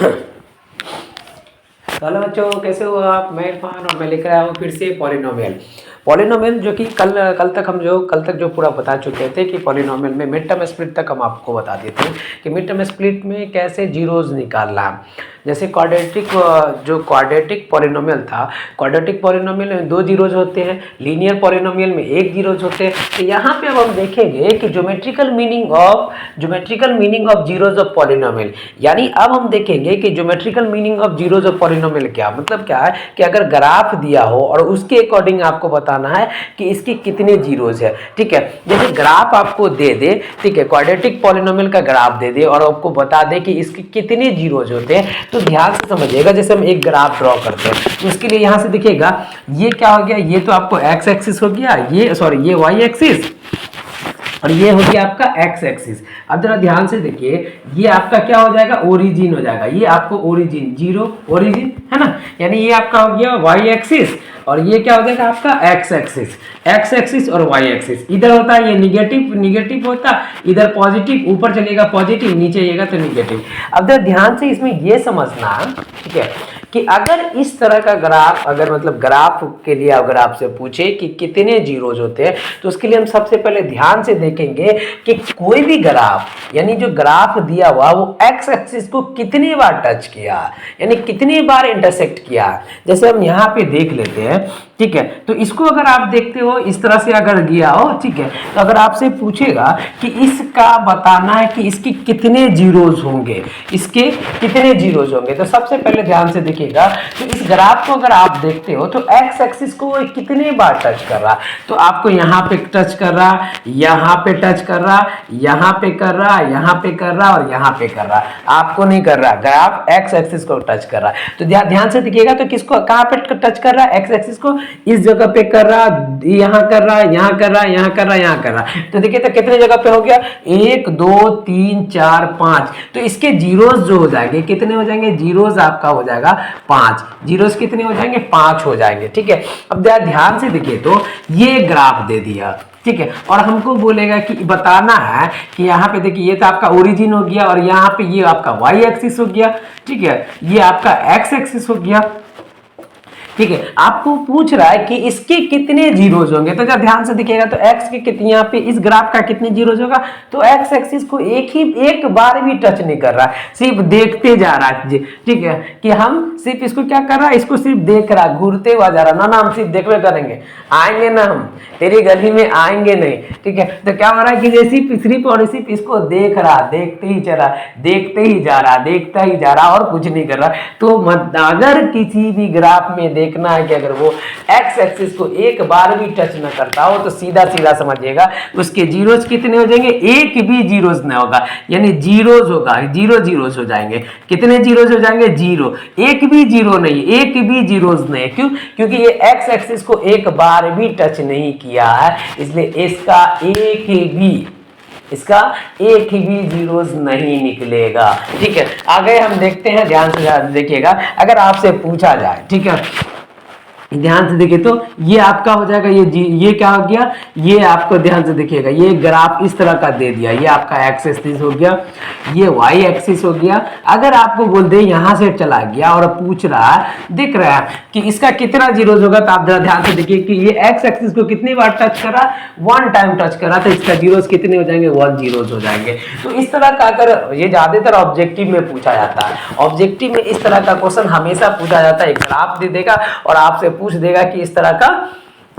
तो हेलो बच्चों, कैसे हो आप? मैं इरफान और मैं लेकर आया हूँ फिर से पॉलिनोमियल। पॉलिनोमियल जो कि कल तक जो पूरा बता चुके थे कि पॉलिनोमियल में मिड टर्म स्प्लिट तक हम आपको बता दिए थे कि मिड टर्म स्प्लिट में कैसे जीरोज निकालना। जैसे क्वाड्रेटिक पॉलिनोमियल था, क्वाड्रेटिक पॉलिनोमियल में 2 जीरोज होते हैं, लीनियर पॉलिनोमियल में 1 जीरोज होते हैं। तो यहाँ पे अब हम देखेंगे कि geometrical meaning of zeros of polynomial, यानी अब हम देखेंगे कि geometrical meaning of zeros of polynomial क्या मतलब क्या है कि अगर ग्राफ दिया हो और उसके अकॉर्डिंग आपको बताना है कि इसके कितने जीरोज है। ठीक है, जैसे ग्राफ आपको दे दे, ठीक है, क्वाड्रेटिक पॉलिनोमियल का ग्राफ दे दे और आपको बता दे कि इसके कितने जीरोज होते हैं, तो ध्यान से समझिएगा। जैसे हम एक ग्राफ ड्रॉ करते हैं तो उसके लिए यहाँ से देखिएगा, ये क्या हो गया, ये तो आपको एक्स एक्सिस हो गया, ये वाई एक्सिस और ये हो गया आपका एक्स एक्सिस। अब जरा ध्यान से देखिए, ये आपका क्या हो जाएगा, ओरिजिन हो जाएगा। ये आपको ओरिजिन, जीरो ओरिजिन है ना, यानी ये आपका हो गया वाई एक्सिस और ये क्या हो जाएगा आपका एक्स एक्सिस और वाई एक्सिस। इधर होता है ये निगेटिव होता, इधर पॉजिटिव, ऊपर चलेगा पॉजिटिव, नीचे जाएगा तो निगेटिव। अब जरा ध्यान से इसमें ये समझना, ठीक है, कि अगर इस तरह का ग्राफ, अगर मतलब ग्राफ के लिए अगर आपसे पूछे कि कितने जीरोज होते हैं, तो उसके लिए हम सबसे पहले ध्यान से देखेंगे कि कोई भी ग्राफ, यानी जो ग्राफ दिया हुआ वो एक्स एक्सिस को कितनी बार टच किया, यानी कितनी बार इंटरसेक्ट किया। जैसे हम यहाँ पे देख लेते हैं, ठीक है, तो इसको अगर आप देखते हो इस तरह से अगर गया हो, ठीक है, तो अगर आपसे पूछेगा कि इसका बताना है कि इसके कितने जीरोज होंगे, इसके कितने जीरोज होंगे, तो सबसे पहले ध्यान से देखिएगा, तो इस ग्राफ को अगर आप देखते हो तो एक्स एक्सिस को वो कितने बार टच कर रहा, तो आपको यहाँ पे टच कर रहा, यहाँ पे टच कर रहा, यहाँ पे कर रहा, यहाँ पे कर रहा और यहाँ पे कर रहा, आपको नहीं कर रहा, ग्राफ एक्स एक्सिस को टच कर रहा। तो ध्यान से देखिएगा, तो किसको कहाँ पे टच कर रहा है, एक्स एक्सिस को इस जगह पे कर रहा, यहाँ कर रहा, यहाँ कर रहा, यहाँ कर रहा, यहाँ कर रहा। तो देखिए तो कितने जगह पे हो गया, 1 2 3 4 5। तो इसके जीरोस जो हो जाएंगे, कितने हो जाएंगे, जीरोस आपका हो जाएगा 5। जीरोस कितने हो जाएंगे, 5 हो जाएंगे। ठीक है, अब ध्यान से देखिए, तो ये ग्राफ दे दिया, ठीक है, और हमको बोलेगा कि बताना है कि यहाँ पे देखिए, ये तो आपका ओरिजिन हो गया और यहाँ पे ये आपका वाई एक्सिस हो गया, ठीक है, ये आपका एक्स एक्सिस हो गया। ठीक है, आपको पूछ रहा है कि इसके कितने जीरोज होंगे, तो जब ध्यान से दिखेगा तो x के कितने, यहाँ पे इस ग्राफ का कितने जीरोज होगा, तो x एक्सिस को एक बार भी टच नहीं कर रहा, सिर्फ देखते जा रहा है। ठीक है, कि हम सिर्फ इसको क्या कर रहा है, इसको सिर्फ देख रहा, घूरते हुआ जा रहा ना हम सिर्फ देखते करेंगे, आएंगे ना हम तेरी गली में आएंगे नहीं। ठीक है, तो क्या हो रहा है कि जैसे सिर्फ और सिर्फ इसको देख रहा, देखते ही जा रहा और कुछ नहीं कर रहा। तो अगर किसी भी ग्राफ में देखना है कि अगर वो एक्स एक्सिस को एक बार भी टच न करता हो, तो सीधा समझिएगा उसके जीरोज कितने हो जाएंगे, एक भी जीरोज न होगा, यानी जीरोज होगा, जीरोज हो जाएंगे। कितने जीरोज हो जाएंगे, जीरो, एक भी जीरो नहीं, एक भी जीरोज नहीं। क्यों? क्योंकि ये एक्स एक्सिस को एक बार भी टच नहीं किया है, इसलिए इसका एक भी जीरोज नहीं निकलेगा। ठीक है, आगे हम देखते हैं, ध्यान से देखिएगा, अगर आपसे पूछा जाए, ठीक है, ध्यान से देखिए, तो ये आपका हो जाएगा, ये क्या हो गया, ये आपको ध्यान से देखिएगा, ये ग्राफ इस तरह का दे दिया, ये आपका एक्स एक्सिस हो गया, ये वाई एक्सिस हो गया। अगर आपको बोल दे यहां से चला गया और पूछ रहा है, दिख रहा है कि इसका कितना जीरोज होगा, तो आप जरा ध्यान से देखिए कि ये एक्स एक्सिस को कितनी बार टच करा, 1 टाइम टच करा, तो इसका जीरोज कितने हो जाएंगे, 1 जीरोज हो जाएंगे। तो इस तरह का, अगर ये ज्यादातर ऑब्जेक्टिव में पूछा जाता है, ऑब्जेक्टिव में इस तरह का क्वेश्चन हमेशा पूछा जाता है, एक ग्राफ दे देगा और आपसे पूछ देगा कि इस तरह का,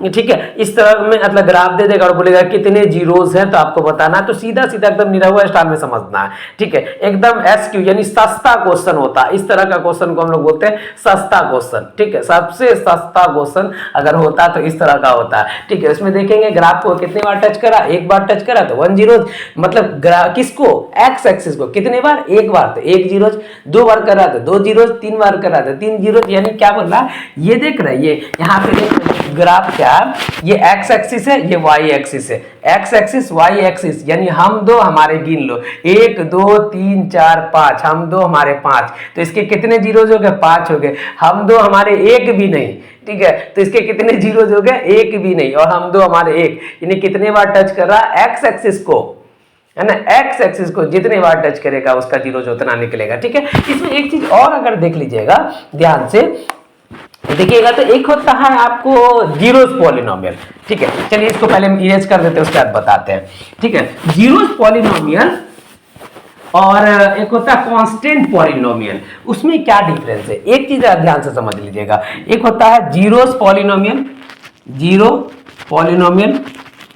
ठीक है, इस तरह में मतलब ग्राफ दे देगा और बोलेगा कितने जीरोज हैं, तो आपको बताना है। तो सीधा एकदम निरहुआ स्टाइल में समझना है। ठीक है, एकदम एसक्यू यानी सस्ता क्वेश्चन होता है, इस तरह का क्वेश्चन को हम लोग बोलते हैं सस्ता क्वेश्चन। ठीक है, सबसे सस्ता क्वेश्चन अगर होता है तो इस तरह का होता है। ठीक है, इसमें देखेंगे ग्राफ को कितने बार टच करा, एक बार टच करा तो 1 जीरोज, मतलब किसको, एक्स एक्सिस को कितने बार, एक बार तो 1 जीरोज, 2 बार करा तो 2 जीरोज, 3 बार करा तो 3 जीरोज, यानी क्या बोल रहा, ये देख रहा है, ये यहाँ पे देख ग्राफ क्या, ये एक्स एक्सिस है, ये वाई एक्सिस है, एक्स एक्सिस वाई एक्सिस, यानी हम दो हमारे गिन लो, 1 2 3 4 5, हम दो हमारे 5, तो इसके कितने जीरोज हो गए, 5 हो गए। हम दो हमारे एक भी नहीं, ठीक है, तो इसके कितने जीरोज हो गए, एक भी नहीं, और हम दो हमारे एक, यानी कितने बार टच कर रहा है एक्स एक्सिस को, है ना। एक्स एक्सिस को जितने बार टच करेगा उसका जीरोज उतना निकलेगा, ठीक है। इसमें एक चीज और अगर देख लीजिएगा ध्यान से देखिएगा, तो एक होता है आपको जीरोस पॉलिनोमियल, ठीक है। चलिए इसको पहले हम इरेज कर देते हैं, उसके बाद बताते हैं, ठीक है। जीरोस पॉलिनोमियल और एक होता है कांस्टेंट पॉलिनोमियल, उसमें क्या डिफरेंस है एक चीज आप ध्यान से समझ लीजिएगा। एक होता है जीरोस पॉलिनोमियल, जीरो पॉलिनोमियल,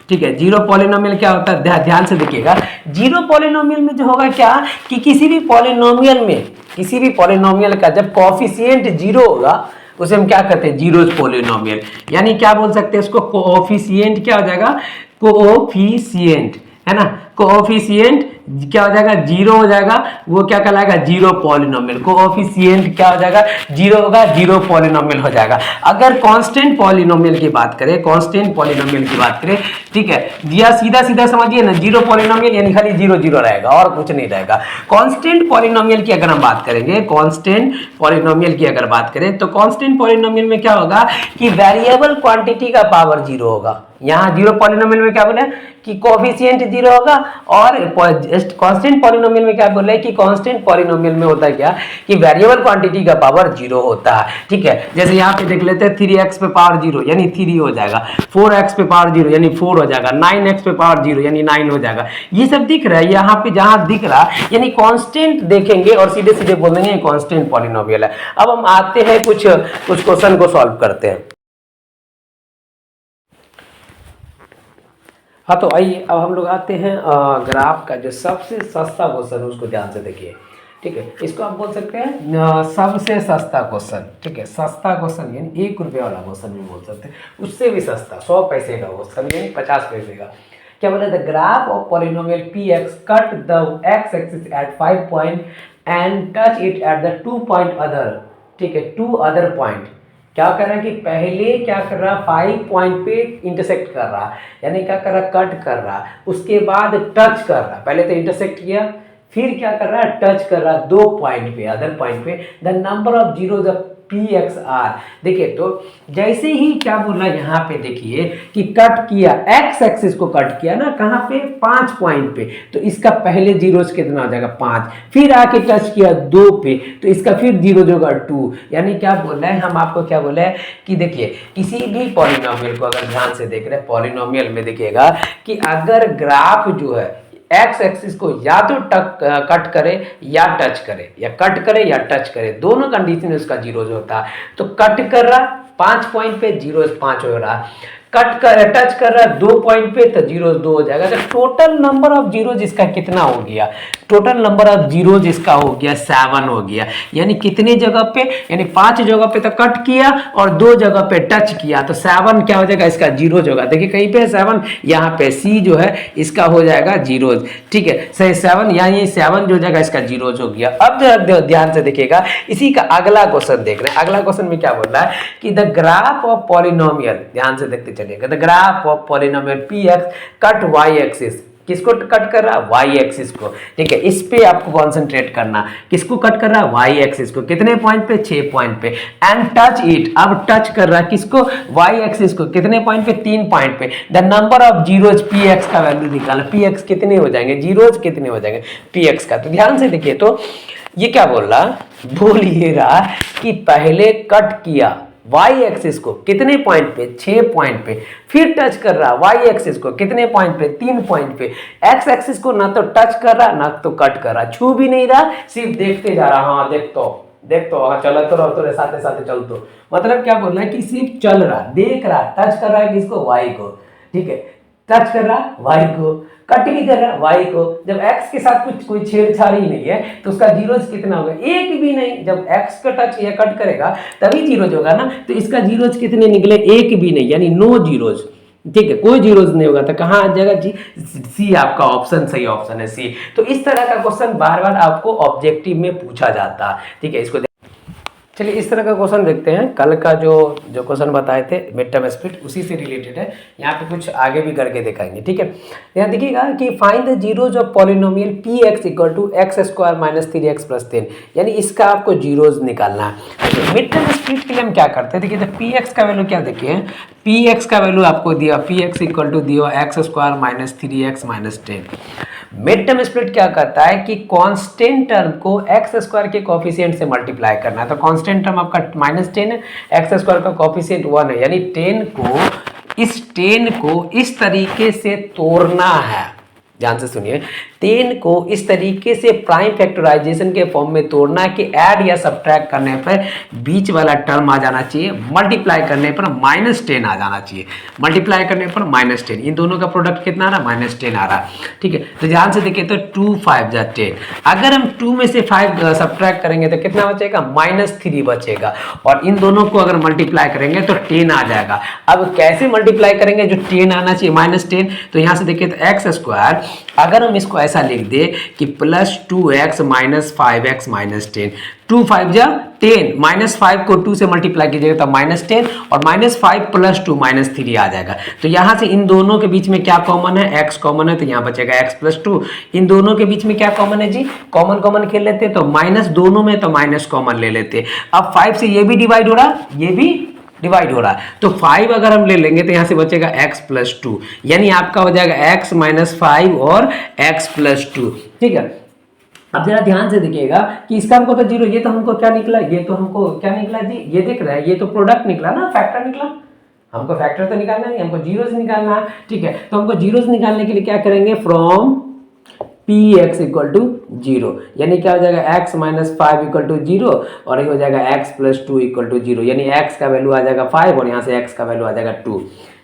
ठीक है। जीरो पॉलिनोमियल क्या होता है, ध्यान से देखिएगा। जीरो पॉलिनोमियल में जो होगा क्या कि किसी भी पॉलिनोमियल में, किसी भी पॉलिनोमियल का जब कोएफिशिएंट जीरो होगा उसे हम क्या कहते हैं, जीरोस पॉलिनोमियल। यानी क्या बोल सकते हैं उसको, कोएफिशिएंट क्या हो जाएगा, कोएफिशिएंट, है ना। कोएफिशिएंट क्या हो जाएगा, जीरो हो जाएगा, वो क्या कहलाएगा, जीरो पॉलिनोमियल। कोएफिशिएंट क्या हो जाएगा, जीरो होगा, जीरो पॉलिनोमियल हो जाएगा। अगर कांस्टेंट पॉलिनोमियल की बात करें, कांस्टेंट पॉलिनोमियल की बात करें, ठीक है, या सीधा सीधा समझिए ना, जीरो पॉलिनोमियल यानी खाली जीरो जीरो रहेगा और कुछ नहीं रहेगा। कांस्टेंट पॉलिनोमियल की अगर हम बात करेंगे, कांस्टेंट पॉलिनोमियल की अगर बात करें, तो कांस्टेंट पॉलिनोमियल में क्या होगा कि वेरिएबल क्वांटिटी का पावर जीरो होगा। यहाँ जीरो पॉलिनोमियल में क्या बोले कि कोएफिशिएंट जीरो होगा, और कांस्टेंट पॉलिनोमियल में क्या बोल रहे हैं कि कांस्टेंट पॉलिनोमियल में होता है क्या कि वेरिएबल क्वांटिटी का पावर जीरो होता है, ठीक है। जैसे यहाँ पे देख लेते हैं 3x पे पावर जीरो यानी 3 हो जाएगा, 4x पे पावर जीरो यानी 4 हो जाएगा, 9x पे पावर जीरो यानी 9 हो जाएगा। ये सब दिख रहा है यहाँ पे, जहां दिख रहा यानी कांस्टेंट देखेंगे और सीधे सीधे बोल देंगे कांस्टेंट पॉलिनोमियल है। अब हम आते हैं कुछ क्वेश्चन को सॉल्व करते हैं। हाँ तो आइए अब हम लोग आते हैं ग्राफ का जो सबसे सस्ता क्वेश्चन है उसको ध्यान से देखिए, ठीक है। इसको आप बोल सकते हैं सबसे सस्ता क्वेश्चन, ठीक है। सस्ता क्वेश्चन यानी 1 रुपये वाला क्वेश्चन भी बोल सकते हैं, उससे भी सस्ता 100 पैसे का क्वेश्चन यानी 50 पैसे का। क्या बोला, the graph of polynomial P X cut the x axis at 5 point and touch it at the 2 point other, ठीक है, 2 अदर पॉइंट। क्या कर रहा है कि पहले क्या कर रहा है 5 पॉइंट पे इंटरसेक्ट कर रहा, यानी क्या कर रहा है कट कर रहा, उसके बाद टच कर रहा। पहले तो इंटरसेक्ट किया, फिर क्या कर रहा है टच कर रहा 2 पॉइंट पे, अदर पॉइंट पे। The number of zeros of P X R, देखिए तो जैसे ही क्या बोल रहा है यहाँ पे देखिए कि कट किया, एक्स एक्सिस को कट किया ना, कहाँ पे 5 पॉइंट पे, तो इसका पहले जीरोज कितना हो जाएगा 5, फिर आके टच किया 2 पे तो इसका फिर जीरोज होगा 2। यानी क्या बोल रहे हैं हम आपको, क्या बोले हैं कि देखिए किसी भी पॉलिनोमियल को अगर ध्यान से देख रहे हैं, पॉलिनोमियल में देखिएगा कि अगर ग्राफ जो है एक्स एक्सिस को या तो कट करे या टच करे, या कट करे या टच करे, दोनों कंडीशन में उसका जीरोज होता है। तो कट कर रहा 5 पॉइंट पे, जीरोज 5 हो रहा, कट कर टच कर रहा है 2 पॉइंट पे तो जीरोज 2 हो जाएगा। तो टोटल नंबर ऑफ जीरोज इसका कितना हो गया, टोटल नंबर ऑफ जीरोज इसका हो गया 7 हो गया। यानी कितने जगह पे, यानी 5 जगह पे तो कट किया और 2 जगह पे टच किया, तो 7 क्या हो जाएगा इसका जीरोज होगा। देखिए कहीं पे 7, यहाँ पे सी जो है इसका हो जाएगा जीरोज, ठीक है। सही 7 यानी 7 जो जगह इसका जीरोज हो गया। अब ध्यान से देखिएगा, इसी का अगला क्वेश्चन देख रहे हैं। अगला क्वेश्चन में क्या बोल रहा है कि द ग्राफ ऑफ पॉलिनोमियल, ध्यान से देखते चलिएगा, the graph of polynomial P X cut Y axis, किसको कट कर रहा है वाई एक्सिस को, ठीक है। इस पे आपको कॉन्सेंट्रेट करना, किसको कट कर रहा है वाई एक्सिस को, कितने पॉइंट पे 6 पॉइंट पे, एंड टच इट, अब टच कर रहा है किसको वाई एक्सिस को, कितने पॉइंट पे 3 पॉइंट पे। The number of zeros P x का वैल्यू निकाला, पी एक्स कितने हो जाएंगे, जीरोज कितने हो जाएंगे पी एक्स का। तो ध्यान से देखिए, तो ये क्या बोल रहा, बोल ये रहा कि पहले कट किया वाई एक्सिस को कितने पॉइंट पे 6 पॉइंट पे, फिर टच कर रहा वाई एक्सिस को कितने पॉइंट पे 3 पॉइंट पे, एक्स एक्सिस को ना तो टच कर रहा ना तो कट कर रहा, छू भी नहीं रहा, सिर्फ देखते जा रहा, हाँ देख तो हाँ चलो तो रहो तो साथ साथ चल। तो मतलब क्या बोल रहा है कि सिर्फ चल रहा, देख रहा, टच कर रहा है किसको वाई को, ठीक है, टच कर रहा वाई को, कट भी कर रहा वाई को। जब x के साथ कुछ कोई छेड़छाड़ ही नहीं है तो उसका जीरोज कितना होगा, एक भी नहीं। जब x का टच या कट करेगा तभी जीरोज होगा ना, तो इसका जीरोज कितने निकले, एक भी नहीं, यानी नो जीरोज, ठीक है, कोई जीरोज नहीं होगा। तो कहाँ आ जाएगा जी, सी आपका ऑप्शन सही ऑप्शन है सी। तो इस तरह का क्वेश्चन बार बार आपको ऑब्जेक्टिव में पूछा जाता है, ठीक है। इसको चलिए इस तरह का क्वेश्चन देखते हैं। कल का जो क्वेश्चन बताए थे मिड टर्म स्प्लिट उसी से रिलेटेड है, यहाँ पे कुछ आगे भी करके दिखाएंगे, ठीक है। यहाँ देखिएगा कि find the zeros of polynomial P X equal to X square minus 3x plus 10, यानी इसका आपको जीरोज निकालना है। मिड टर्म स्प्लिट के लिए हम क्या करते हैं, देखिए तो पी एक्स का वैल्यू क्या देखिए, पी एक्स का वैल्यू आपको दिया, पी एक्स इक्वल टू दिया x square minus 3x minus 10, mid term split क्या करता है कि कांस्टेंट टर्म को एक्स स्क्वायर के कोफिशिएंट से मल्टीप्लाई करना है। तो कांस्टेंट टर्म आपका -10 है, एक्स स्क्वायर का कोफिशिएंट 1 है, यानी 10 को इस तरीके से तोड़ना है। ध्यान से सुनिए, 10 को इस तरीके से प्राइम फैक्टराइजेशन के फॉर्म में तोड़ना है कि ऐड या सब्ट्रैक्ट करने पर बीच वाला टर्म आ जाना चाहिए, मल्टीप्लाई करने पर -10 आ जाना चाहिए, मल्टीप्लाई करने पर -10। इन दोनों का प्रोडक्ट कितना आ रहा है? -10 आ रहा है। ठीक है, तो ध्यान से देखिए, तो 2 5 जा 10, अगर हम 2 में से 5 सब्ट्रैक्ट करेंगे तो कितना बचेगा? -3 बचेगा, और इन दोनों को अगर मल्टीप्लाई करेंगे तो 10 आ जाएगा। अब कैसे मल्टीप्लाई करेंगे? जो 10 आना चाहिए -10, तो यहाँ से देखिए, तो एक्स स्क्वायर, अगर हम इसको ऐसा लिख दे कि +2x - 5x - 10, 2 5 जा 10, -5 को 2 से मल्टीप्लाई कीजिएगा तो -10, और -5 + 2 -3 आ जाएगा। तो यहाँ से इन दोनों के बीच में क्या कॉमन है? x कॉमन है, तो यहाँ बचेगा x + 2। इन दोनों के बीच में क्या कॉमन है जी? कॉमन खेल लेते हैं, तो माइनस दोनों में, तो माइनस कॉमन ले लेते। अब 5 से ये भी डिवाइड हो रहा, ये भी डिवाइड हो रहा है, तो 5 अगर हम ले लेंगे तो यहाँ से बचेगा x + 2, यानी आपका हो जाएगा x - 5 और x + 2। ठीक है, अब जरा ध्यान से देखिएगा कि इसका हमको तो 0, ये तो हमको क्या निकला? ये तो हमको क्या निकला जी? ये दिख रहा है, ये तो प्रोडक्ट निकला ना, फैक्टर निकला। हमको फैक्टर तो निकालना नहीं, हमको जीरोस निकालना है। ठीक है, तो हमको जीरोस निकालने के लिए क्या करेंगे? फ्रॉम px = 0, यानी क्या हो जाएगा? x - 5 = 0, और ये हो जाएगा x + 2 = 0, यानी x का वैल्यू आ जाएगा 5 और यहाँ से x का वैल्यू आ जाएगा 2।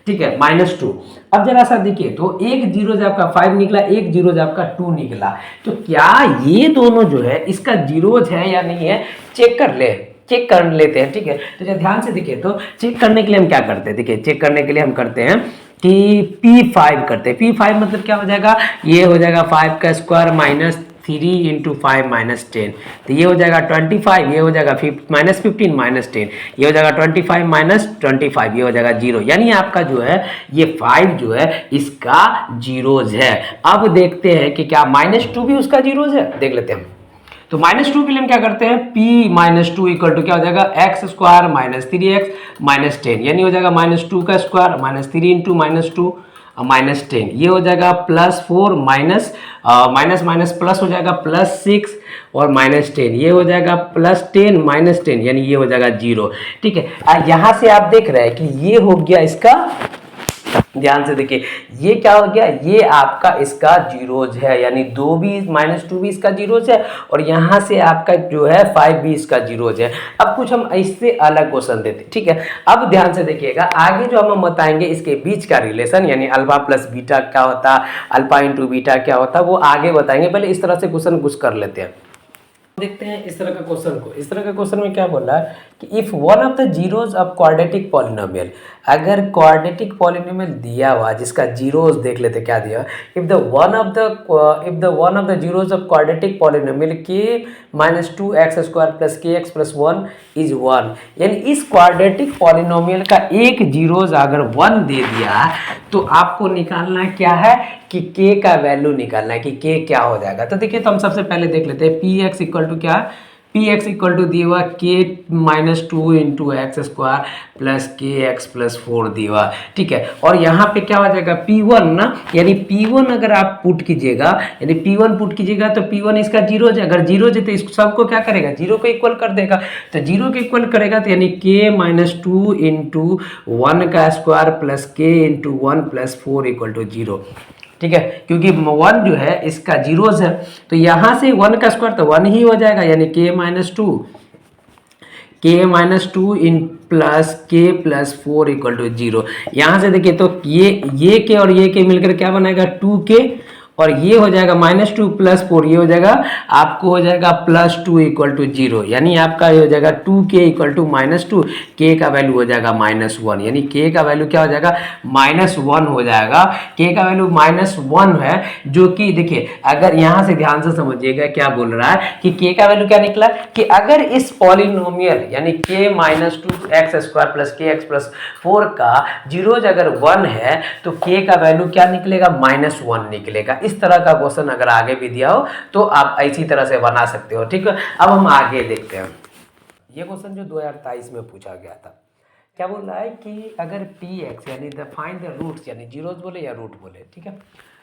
ठीक है, -2। अब जरा सा देखिए, तो एक जीरो जब आपका 5 निकला, एक जीरो जब आपका 2 निकला, तो क्या ये दोनों जो है इसका जीरोज है या नहीं है? चेक कर लेते हैं। ठीक है, तो जब ध्यान से देखिए, तो चेक करने के लिए हम क्या करते हैं? देखिए, चेक करने के लिए हम करते हैं कि P5 करते हैं। P5 मतलब क्या हो जाएगा? ये हो जाएगा 5 का स्क्वायर -3 × 5 - 10, तो ये हो जाएगा 25, ये हो जाएगा -15 - 10, ये हो जाएगा 25 - 25, ये हो जाएगा 0, यानी आपका जो है ये 5 जो है इसका जीरोज है। अब देखते हैं कि क्या -2 भी उसका जीरोज है, देख लेते हैं। तो -2 के लिए हम क्या करते हैं? P - 2 = क्या हो जाएगा? x स्क्वायर -3x - 10, यानी हो जाएगा -2 का स्क्वायर -3 × -2 -10, ये हो जाएगा +4 माइनस प्लस हो जाएगा +6 और -10, ये हो जाएगा +10 -10, यानी ये हो जाएगा 0। ठीक है, यहाँ से आप देख रहे हैं कि ये हो गया इसका, ध्यान से देखिए, ये क्या हो गया? ये आपका इसका जीरोज है, यानी 2 भी -2 भी इसका जीरोज है, और यहाँ से आपका जो है 5 भी इसका जीरोज है। अब कुछ हम इससे अलग क्वेश्चन देते, ठीक है। अब ध्यान से देखिएगा, आगे जो हम बताएंगे इसके बीच का रिलेशन, यानी अल्फा प्लस बीटा क्या होता, अल्फा इंटू बीटा क्या होता, वो आगे बताएंगे। पहले इस तरह से क्वेश्चन कुछ कर लेते हैं। देखते हैं इस तरह का क्वेश्चन को। इस तरह का क्वेश्चन में क्या बोल रहा है कि if one of the zeros of quadratic polynomial, अगर क्वाड्रेटिक पॉलिनोमियल दिया हुआ जिसका जीरोज देख लेते क्या दिया, if the one of the zeros of quadratic polynomial k - 2x² + kx + 1 is 1, यानी इस क्वाड्रेटिक पॉलिनोमियल का एक जीरोज अगर 1 दे दिया तो आपको निकालना क्या है कि k का वैल्यू निकालना है कि k क्या हो जाएगा। तो देखिए, तो हम सबसे पहले देख लेते हैं px = क्या, px = दिया हुआ k - 2 × x² + kx + 4 दिया हुआ। ठीक है, और यहाँ पे क्या हो जाएगा p1 ना, यानी p1 अगर आप पुट कीजिएगा, यानी p1 पुट कीजिएगा तो p1 इसका जीरो है, अगर जीरो है तो इस सबको क्या करेगा? जीरो को इक्वल कर देगा। तो जीरो को इक्वल करेगा तो यानी k - 2 × 1 का स्क्वायर + k × 1 + 4 = 0। ठीक है, क्योंकि 1 जो है इसका जीरोज है, तो यहाँ से 1 का स्क्वायर तो 1 ही हो जाएगा, यानी k - 2 इन प्लस k + 4 = 0। यहाँ से देखिए, तो ये k और ये k मिलकर क्या बनाएगा? 2k, और ये हो जाएगा -2 + 4, ये हो जाएगा आपको हो जाएगा +2 = 0, यानी आपका ये हो जाएगा 2k = -2, k का वैल्यू हो जाएगा -1, यानी k का वैल्यू क्या हो जाएगा? -1 हो जाएगा। k का वैल्यू -1 है, जो कि देखिए, अगर यहाँ से ध्यान से समझिएगा क्या बोल रहा है कि k का वैल्यू क्या निकला कि अगर इस पॉलिनोमियल यानी k - 2x² + kx + 4 का जीरोज अगर 1 है तो k का वैल्यू क्या निकलेगा? -1 निकलेगा। इस तरह का क्वेश्चन अगर आगे भी दिया हो तो आप इसी तरह से बना सकते हो। ठीक है, अब हम आगे देखते हैं। ये क्वेश्चन जो 2023 में पूछा गया था, क्या बोल रहा है कि अगर px यानी द फाइंड द रूट्स, यानी जीरोज बोले या रूट बोले, ठीक है,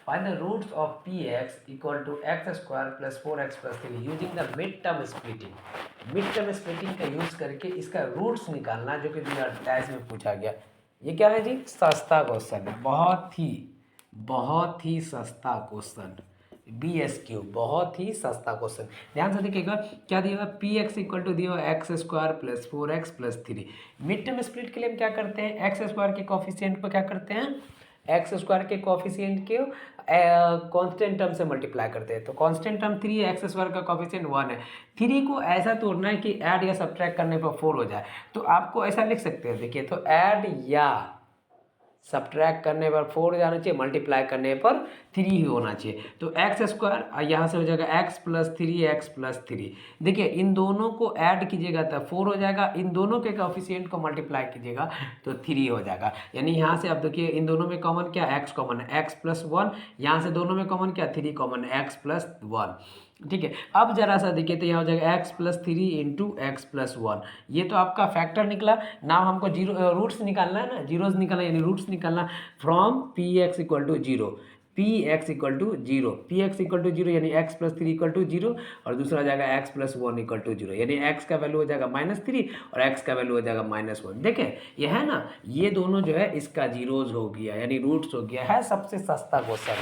find the roots of P X equal to X square plus 4x+3 using the mid term splitting. Mid term splitting का यूज़ करके इसका रूट्स निकालना, जो कि 2028 में पूछा गया। ये क्या है जी? सस्ता क्वेश्चन है, बहुत ही सस्ता क्वेश्चन। BSQ बहुत ही सस्ता क्वेश्चन। ध्यान से देखिएगा क्या दिया हुआ, पी एक्स इक्वल टू दिया हुआ x² plus 4x+3। Mid term split के लिए हम क्या करते हैं, x² के कॉफिशिएंट पर क्या करते हैं, x² के कॉफिशिएंट के कांस्टेंट टर्म से मल्टीप्लाई करते हैं। तो कांस्टेंट टर्म 3 है, x² का कॉफिशिएंट 1 है। 3 को ऐसा तोड़ना है कि ऐड या सब्ट्रैक्ट करने पर 4 हो जाए। तो आपको ऐसा लिख सकते हैं, देखिए, तो ऐड या सब्ट्रैक्ट करने पर 4 जाना चाहिए, मल्टीप्लाई करने पर 3 ही होना चाहिए। तो x² यहाँ से हो जाएगा x+3 देखिए, इन दोनों को ऐड कीजिएगा तो 4 हो जाएगा, इन दोनों के कोएफिशिएंट को मल्टीप्लाई कीजिएगा तो 3 हो जाएगा। यानी यहाँ से आप देखिए, इन दोनों में कॉमन क्या, x कॉमन है, x+1। यहाँ से दोनों में कॉमन क्या, 3 कॉमन है, x+1। ठीक है, अब जरा सा देखिए तो यहाँ हो जाएगा x+3 इंटू x+1। ये तो आपका फैक्टर निकला। नाउ हमको जीरो रूट्स निकालना है ना, जीरोस निकालना यानी रूट्स निकालना from P X equal to zero. P X equal to zero यानी x+3 इक्वल टू जीरो, और दूसरा हो जाएगा x+1 इक्वल टू जीरो, यानी x का वैल्यू हो जाएगा -3 और x का वैल्यू हो जाएगा -1। देखें ये है ना, ये दोनों जो है इसका जीरोज हो गया, यानी रूट्स हो गया है। सबसे सस्ता क्वेश्चन